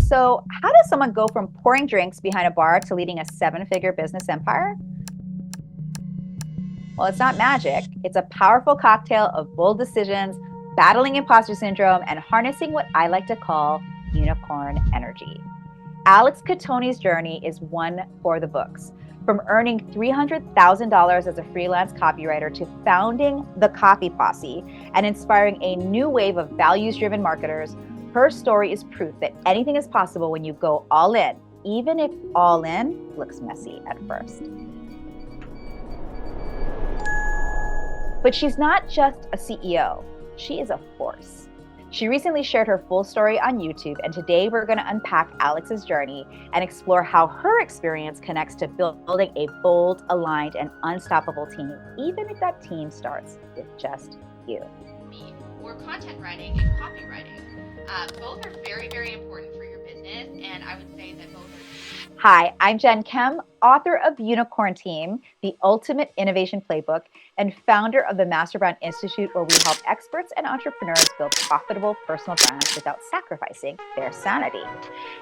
So, how does someone go from pouring drinks behind a bar to leading a 7-figure business empire? Well, it's not magic. It's a powerful cocktail of bold decisions, battling imposter syndrome, and harnessing what I like to call unicorn energy. Alex Cattoni's journey is one for the books. From earning $300,000 as a freelance copywriter to founding the Copy Posse and inspiring a new wave of values-driven marketers, her story is proof that anything is possible when you go all in, even if all in looks messy at first. But she's not just a CEO, she is a force. She recently shared her full story on YouTube, and today we're going to unpack Alex's journey and explore how her experience connects to building a bold, aligned, and unstoppable team, even if that team starts with just you. Or content writing and copywriting. Both are very, very important for your business, and I would say that both are. Hi, I'm Jen Kem, author of Unicorn Team, the ultimate innovation playbook, and founder of the Master Brand Institute, where we help experts and entrepreneurs build profitable personal brands without sacrificing their sanity.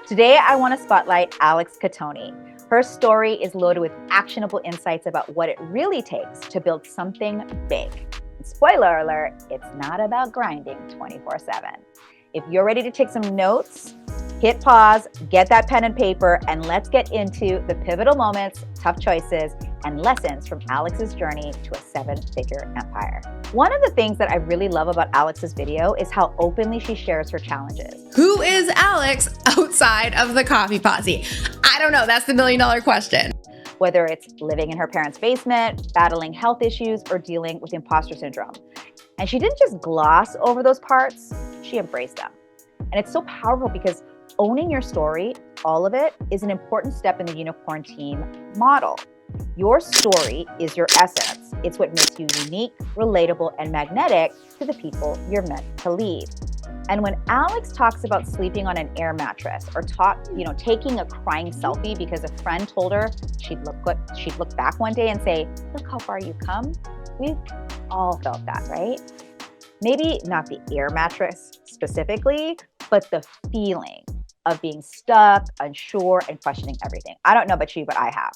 Today, I want to spotlight Alex Cattoni. Her story is loaded with actionable insights about what it really takes to build something big. And spoiler alert, it's not about grinding 24/7. If you're ready to take some notes, hit pause, get that pen and paper, and let's get into the pivotal moments, tough choices, and lessons from Alex's journey to a 7-figure empire. One of the things that I really love about Alex's video is how openly she shares her challenges. Who is Alex outside of the Copy Posse? I don't know. That's the million-dollar question. Whether it's living in her parents' basement, battling health issues, or dealing with imposter syndrome. And she didn't just gloss over those parts, she embraced them. And it's so powerful because owning your story, all of it, is an important step in the Unicorn Team model. Your story is your essence. It's what makes you unique, relatable, and magnetic to the people you're meant to lead. And when Alex talks about sleeping on an air mattress or taking a crying selfie because a friend told her she'd look back one day and say, "Look how far you've come," we've all felt that, right? Maybe not the air mattress specifically, but the feeling of being stuck, unsure, and questioning everything. I don't know about you, but I have.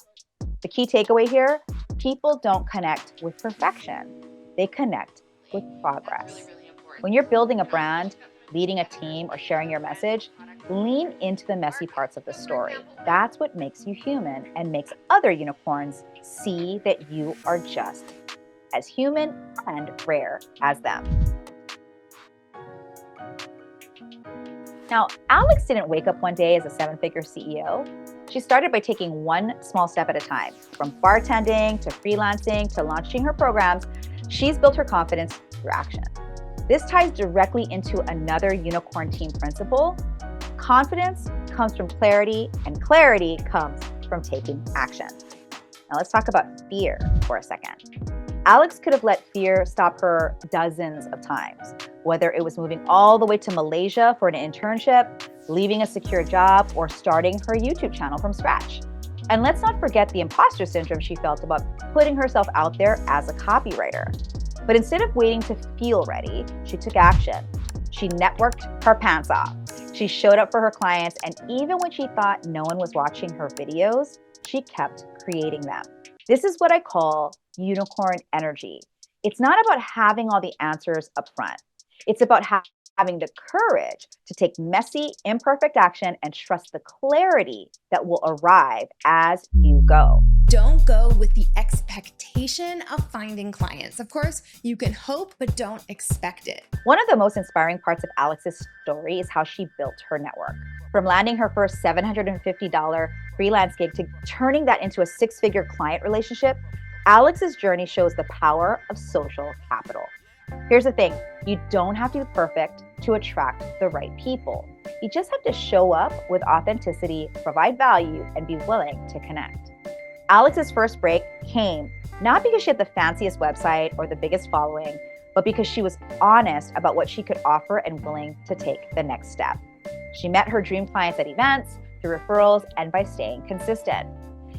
The key takeaway here, people don't connect with perfection. They connect with progress. That's really important. When you're building a brand, leading a team, or sharing your message, lean into the messy parts of the story. That's what makes you human and makes other unicorns see that you are just as human and rare as them. Now, Alex didn't wake up one day as a 7-figure CEO. She started by taking one small step at a time. From bartending to freelancing to launching her programs, she's built her confidence through action. This ties directly into another Unicorn Team principle. Confidence comes from clarity, and clarity comes from taking action. Now let's talk about fear for a second. Alex could have let fear stop her dozens of times, whether it was moving all the way to Malaysia for an internship, leaving a secure job, or starting her YouTube channel from scratch. And let's not forget the imposter syndrome she felt about putting herself out there as a copywriter. But instead of waiting to feel ready, she took action. She networked her pants off. She showed up for her clients, and even when she thought no one was watching her videos, she kept creating them. This is what I call unicorn energy. It's not about having all the answers up front. It's about having the courage to take messy, imperfect action and trust the clarity that will arrive as you go. Don't go with the expectation of finding clients. Of course, you can hope, but don't expect it. One of the most inspiring parts of Alex's story is how she built her network. From landing her first $750 freelance gig to turning that into a 6-figure client relationship, Alex's journey shows the power of social capital. Here's the thing, you don't have to be perfect to attract the right people. You just have to show up with authenticity, provide value, and be willing to connect. Alex's first break came not because she had the fanciest website or the biggest following, but because she was honest about what she could offer and willing to take the next step. She met her dream clients at events, through referrals, and by staying consistent.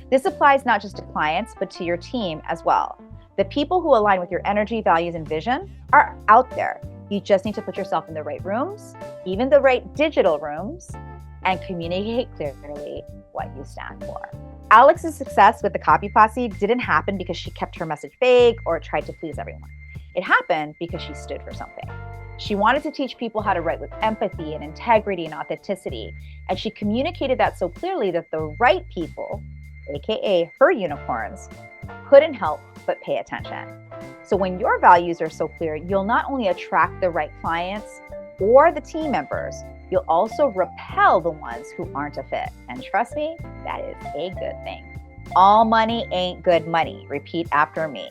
This applies not just to clients, but to your team as well. The people who align with your energy, values, and vision are out there. You just need to put yourself in the right rooms, even the right digital rooms, and communicate clearly what you stand for. Alex's success with the Copy Posse didn't happen because she kept her message vague or tried to please everyone. It happened because she stood for something. She wanted to teach people how to write with empathy and integrity and authenticity, and she communicated that so clearly that the right people, aka her unicorns, couldn't help but pay attention. So when your values are so clear, you'll not only attract the right clients or the team members, you'll also repel the ones who aren't a fit. And trust me, that is a good thing. All money ain't good money. Repeat after me.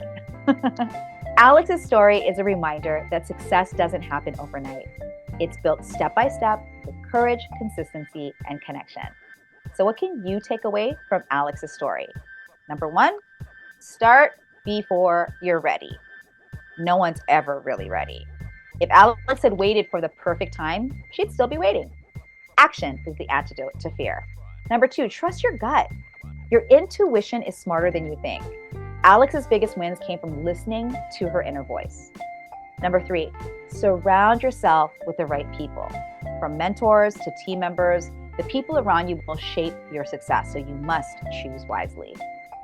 Alex's story is a reminder that success doesn't happen overnight. It's built step by step with courage, consistency, and connection. So what can you take away from Alex's story? Number one, start before you're ready. No one's ever really ready. If Alex had waited for the perfect time, she'd still be waiting. Action is the antidote to fear. Number two, trust your gut. Your intuition is smarter than you think. Alex's biggest wins came from listening to her inner voice. Number three, surround yourself with the right people. From mentors to team members, the people around you will shape your success, so you must choose wisely.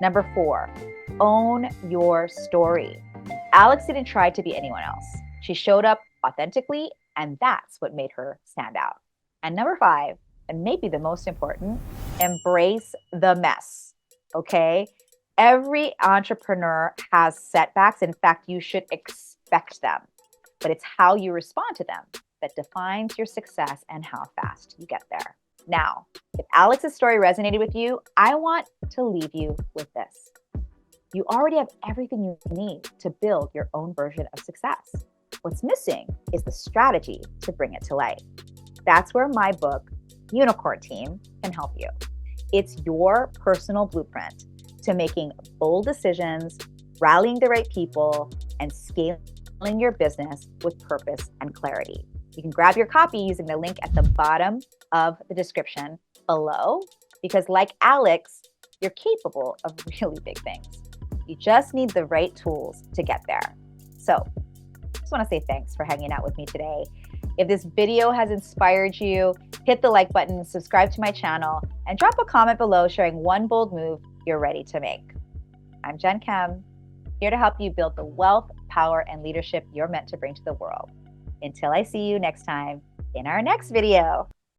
Number four, own your story. Alex didn't try to be anyone else. She showed up authentically, and that's what made her stand out. And number five, and maybe the most important, embrace the mess, okay? Every entrepreneur has setbacks. In fact, you should expect them, but it's how you respond to them that defines your success and how fast you get there. Now, if Alex's story resonated with you, I want to leave you with this. You already have everything you need to build your own version of success. What's missing is the strategy to bring it to life. That's where my book, Unicorn Team, can help you. It's your personal blueprint to making bold decisions, rallying the right people, and scaling your business with purpose and clarity. You can grab your copy using the link at the bottom of the description below, because like Alex, you're capable of really big things. You just need the right tools to get there. So I just want to say thanks for hanging out with me today. If this video has inspired you, hit the like button, subscribe to my channel, and drop a comment below sharing one bold move you're ready to make. I'm Jen Kem, here to help you build the wealth, power, and leadership you're meant to bring to the world. Until I see you next time in our next video.